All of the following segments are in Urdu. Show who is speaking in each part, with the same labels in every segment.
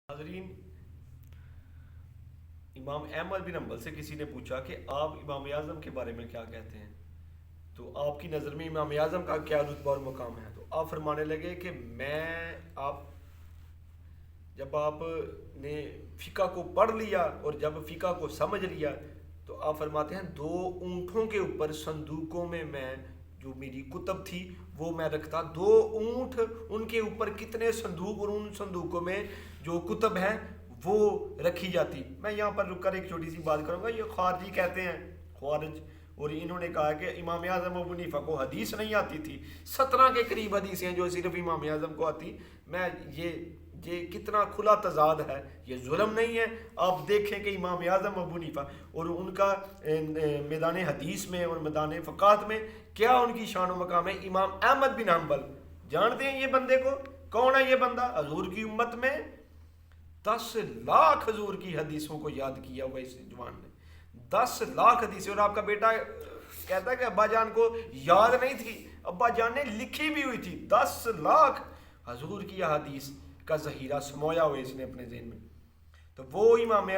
Speaker 1: حاضرین، امام احمد بن حنبل سے کسی نے پوچھا کہ آپ امام اعظم کے بارے میں کیا کہتے ہیں، تو آپ کی نظر میں امام اعظم کا کیا رتبہ اور مقام ہے؟ تو آپ فرمانے لگے کہ جب آپ نے فقہ کو پڑھ لیا اور جب فقہ کو سمجھ لیا تو آپ فرماتے ہیں دو اونٹوں کے اوپر صندوقوں میں جو میری کتب تھی وہ میں رکھتا، دو اونٹ، ان کے اوپر کتنے صندوق اور ان صندوقوں میں جو کتب ہیں وہ رکھی جاتی۔ میں یہاں پر رک کر ایک چھوٹی سی بات کروں گا۔ یہ خارجی کہتے ہیں، خوارج، اور انہوں نے کہا کہ امام اعظم ابو حنیفہ کو حدیث نہیں آتی تھی، 17 کے قریب حدیثیں ہیں جو صرف امام اعظم کو آتی۔ میں یہ کتنا کھلا تضاد ہے، یہ ظلم نہیں ہے؟ آپ دیکھیں کہ امام اعظم ابو حنیفہ اور ان کا میدان حدیث میں اور میدان فقات میں کیا ان کی شان و مقام ہے۔ امام احمد بن حنبل، جانتے ہیں یہ بندے کو؟ کون ہے یہ بندہ؟ حضور کی امت میں 10 لاکھ حضور کی حدیثوں کو یاد کیا ہوا اس جوان نے، 10 لاکھ حدیثیں۔ اور آپ کا بیٹا کہتا ہے کہ ابا جان کو یاد نہیں تھی، ابا جان نے لکھی بھی ہوئی تھی۔ 10 لاکھ حضور کی حدیث کا ذخیرہ سمویا ہوا اس نے اپنے ذہن میں۔ تو وہ امام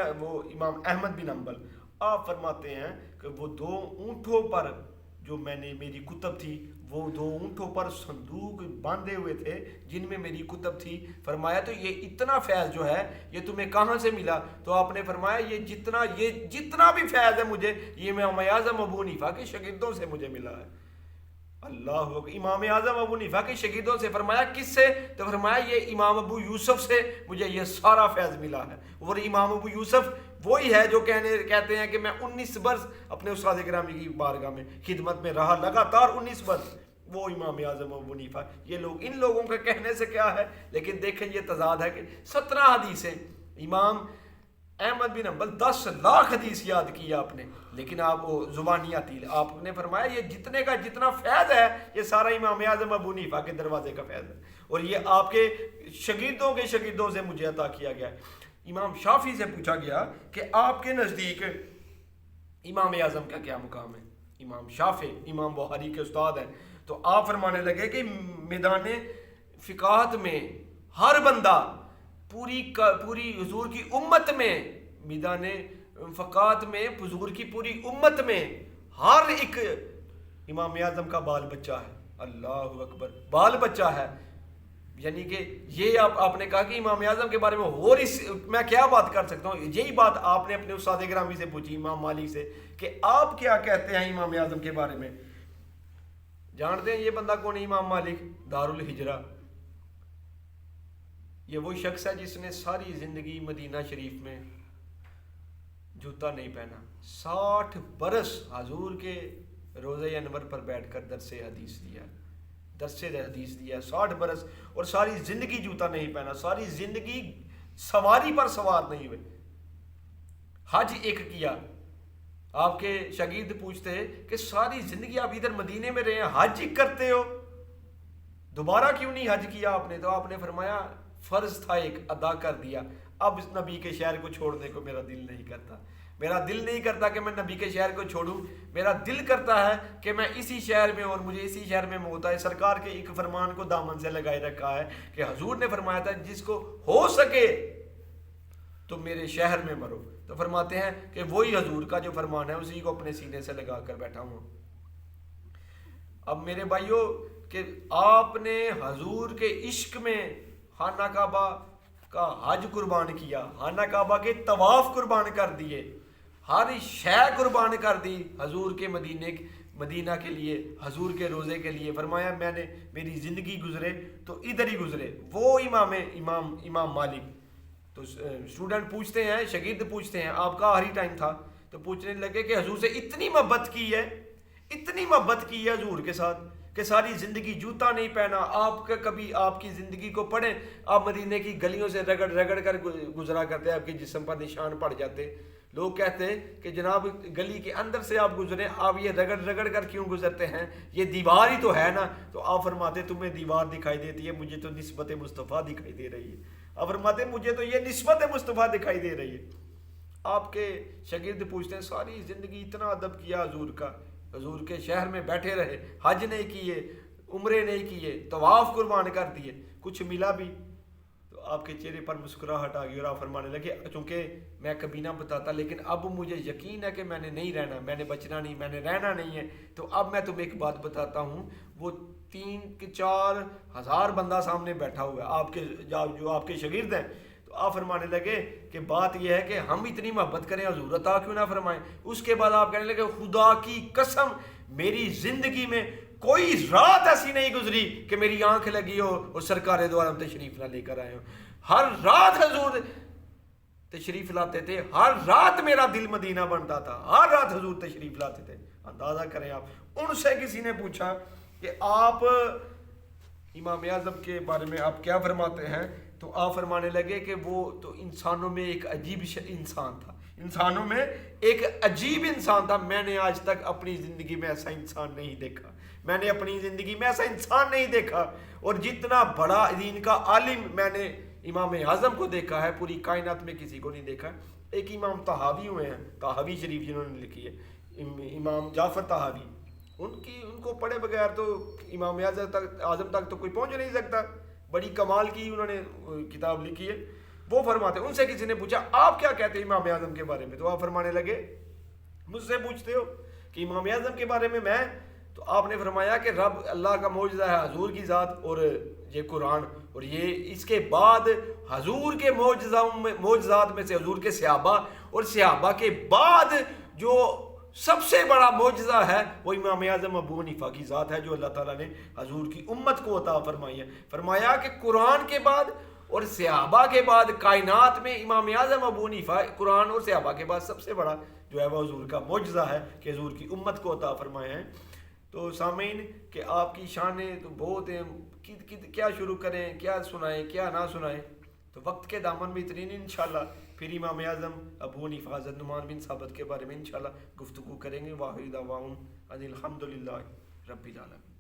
Speaker 1: احمد بن حنبل، آپ فرماتے ہیں کہ وہ دو اونٹوں پر جو میری کتب تھی، وہ دو اونٹوں پر صندوق باندھے ہوئے تھے جن میں میری کتب تھی۔ فرمایا تو یہ اتنا فیض جو ہے یہ تمہیں کہاں سے ملا؟ تو آپ نے فرمایا یہ جتنا بھی فیض ہے مجھے، یہ امام اعظم ابو حنیفہ کے شاگردوں سے مجھے ملا ہے۔ اللہ اکبر! امام اعظم ابو حنیفہ کے شاگردوں سے۔ فرمایا کس سے؟ تو فرمایا یہ امام ابو یوسف سے مجھے یہ سارا فیض ملا ہے۔ اور امام ابو یوسف وہی ہے جو کہتے ہیں کہ میں 19 برس اپنے استاد گرامی کی بارگاہ میں خدمت میں رہا، لگاتار 19 برس۔ وہ امام اعظم ابو حنیفہ، ان لوگوں کے کہنے سے کیا ہے؟ لیکن دیکھیں یہ تضاد ہے کہ 17 حدیثیں امام احمد بن حنبل، 10 لاکھ حدیث یاد کی آپ نے، لیکن آپ وہ زبانی آتی۔ آپ نے فرمایا یہ جتنے کا جتنا فیض ہے یہ سارا امام اعظم ابو حنیفہ کے دروازے کا فیض ہے، اور یہ آپ کے شاگردوں کے شاگردوں سے مجھے عطا کیا گیا ہے۔ امام شافعی سے پوچھا گیا کہ آپ کے نزدیک امام اعظم کا کیا مقام ہے؟ امام شافعی امام بخاری کے استاد ہیں، تو آپ فرمانے لگے کہ میدان فقاہت میں ہر بندہ پوری حضور کی امت میں، میدان فقات میں حضور کی پوری امت میں ہر ایک امام اعظم کا بال بچہ ہے۔ اللہ اکبر! بال بچہ ہے، یعنی کہ یہ آپ نے کہا کہ امام اعظم کے بارے میں اور میں کیا بات کر سکتا ہوں؟ یہی بات آپ نے اپنے استاد گرامی سے پوچھی، امام مالک سے، کہ آپ کیا کہتے ہیں امام اعظم کے بارے میں؟ جانتے ہیں یہ بندہ کون ہے؟ امام مالک دار الحجرہ۔ یہ وہ شخص ہے جس نے ساری زندگی مدینہ شریف میں جوتا نہیں پہنا، 60 برس حضور کے روضہ انور پر بیٹھ کر درس حدیث دیا 60 برس، اور ساری زندگی جوتا نہیں پہنا، ساری زندگی سواری پر سوار نہیں ہوئے، حج ایک کیا۔ آپ کے شاگرد پوچھتے ہیں کہ ساری زندگی آپ ادھر مدینے میں رہے ہیں، حج کرتے ہو، دوبارہ کیوں نہیں حج کیا آپ نے؟ تو آپ نے فرمایا فرض تھا ایک، ادا کر دیا، اب اس نبی کے شہر کو چھوڑنے کو میرا دل نہیں کرتا۔ میرا دل نہیں کرتا کہ میں نبی کے شہر کو چھوڑوں، میرا دل کرتا ہے کہ میں اسی شہر میں، اور مجھے اسی شہر میں موت ہے۔ سرکار کے ایک فرمان کو دامن سے لگائے رکھا ہے کہ حضور نے فرمایا تھا جس کو ہو سکے تو میرے شہر میں مرو، تو فرماتے ہیں کہ وہی حضور کا جو فرمان ہے اسی کو اپنے سینے سے لگا کر بیٹھا ہوں۔ اب میرے بھائیوں کہ آپ نے حضور کے عشق میں خانہ کعبہ کا حج قربان کیا، خانہ کعبہ کے طواف قربان کر دیے، ہر شے قربان کر دی حضور کے مدینہ کے لیے، حضور کے روزے کے لیے۔ فرمایا میری زندگی گزرے تو ادھر ہی گزرے۔ وہ امام مالک، تو اسٹوڈنٹ پوچھتے ہیں، شاگرد پوچھتے ہیں، آپ کا آخری ٹائم تھا، تو پوچھنے لگے کہ حضور سے اتنی محبت کی ہے حضور کے ساتھ کہ ساری زندگی جوتا نہیں پہنا۔ آپ کا کبھی آپ کی زندگی کو پڑھیں، آپ مدینے کی گلیوں سے رگڑ کر گزرا کرتے، آپ کے جسم پر نشان پڑ جاتے۔ لوگ کہتے ہیں کہ جناب گلی کے اندر سے آپ گزریں، آپ یہ رگڑ کر کیوں گزرتے ہیں؟ یہ دیوار ہی تو ہے نا۔ تو آپ فرماتے تمہیں دیوار دکھائی دیتی ہے، مجھے تو نسبت مصطفیٰ دکھائی دے رہی ہے۔ آپ فرماتے مجھے تو یہ نسبت مصطفیٰ دکھائی دے رہی ہے۔ آپ کے شاگرد پوچھتے ہیں ساری زندگی اتنا ادب کیا حضور کا، حضور کے شہر میں بیٹھے رہے، حج نہیں کیے، عمرے نہیں کیے، طواف قربان کر دیے، کچھ ملا بھی؟ تو آپ کے چہرے پر مسکراہٹ آ گئی اور آپ فرمانے لگے چونکہ میں کبھی نہ بتاتا لیکن اب مجھے یقین ہے کہ میں نے نہیں رہنا، میں نے بچنا نہیں، میں نے رہنا نہیں ہے، تو اب میں تمہیں ایک بات بتاتا ہوں. وہ 3-4 ہزار بندہ سامنے بیٹھا ہوا ہے آپ کے جو آپ کے شاگرد ہیں. تو آپ فرمانے لگے کہ بات یہ ہے کہ ہم اتنی محبت کریں حضور عطا کیوں نہ فرمائیں. اس کے بعد آپ کہنے لگے خدا کی قسم میری زندگی میں کوئی رات ایسی نہیں گزری کہ میری آنکھ لگی ہو اور سرکار دو عالم تشریف نہ لے کر آئے ہو. ہر رات حضور تشریف لاتے تھے، ہر رات میرا دل مدینہ بنتا تھا، ہر رات حضور تشریف لاتے تھے. اندازہ کریں آپ. ان سے کسی نے پوچھا کہ آپ امام اعظم کے بارے میں آپ کیا فرماتے ہیں؟ تو آپ فرمانے لگے کہ وہ تو انسانوں میں ایک عجیب انسان تھا، انسانوں میں ایک عجیب انسان تھا. میں نے آج تک اپنی زندگی میں ایسا انسان نہیں دیکھا، میں نے اپنی زندگی میں ایسا انسان نہیں دیکھا. اور جتنا بڑا دین کا عالم میں نے امام اعظم کو دیکھا ہے پوری کائنات میں کسی کو نہیں دیکھا. ایک امام طحاوی ہوئے ہیں، طحاوی شریف جنہوں نے لکھی ہے، امام جعفر طحاوی، ان کو پڑھے بغیر تو امام اعظم تک تو کوئی پہنچ نہیں سکتا. بڑی کمال کی انہوں نے کتاب لکھی ہے. وہ فرماتے ہیں، ان سے کسی نے پوچھا آپ کیا کہتے ہیں امام اعظم کے بارے میں؟ تو آپ فرمانے لگے مجھ سے پوچھتے ہو کہ امام اعظم کے بارے میں تو آپ نے فرمایا کہ رب اللہ کا معجزہ ہے حضور کی ذات اور یہ قرآن، اور یہ اس کے بعد حضور کے معجزات میں سے حضور کے صحابہ، اور صحابہ کے بعد جو سب سے بڑا معجزہ ہے وہ امام اعظم ابو حنیفہ کی ذات ہے جو اللہ تعالیٰ نے حضور کی امت کو عطا فرمائی ہے. فرمایا کہ قرآن کے بعد اور صحابہ کے بعد کائنات میں امام اعظم ابو حنیفہ قرآن اور صحابہ کے بعد سب سے بڑا جو ہے وہ حضور کا معجزہ ہے کہ حضور کی امت کو عطا فرمائے ہیں. تو سامعین کہ آپ کی شانیں تو بہت ہیں، کیا شروع کریں، کیا سنائیں، کیا نہ سنائیں. تو وقت کے دامن میں اتنی نہیں، انشاءاللہ پھر امام اعظم ابو حنیفہ حضرت نعمان بن ثابت کے بارے میں انشاءاللہ گفتگو کریں گے. واخر دعواہم ان الحمدللہ رب العالمین.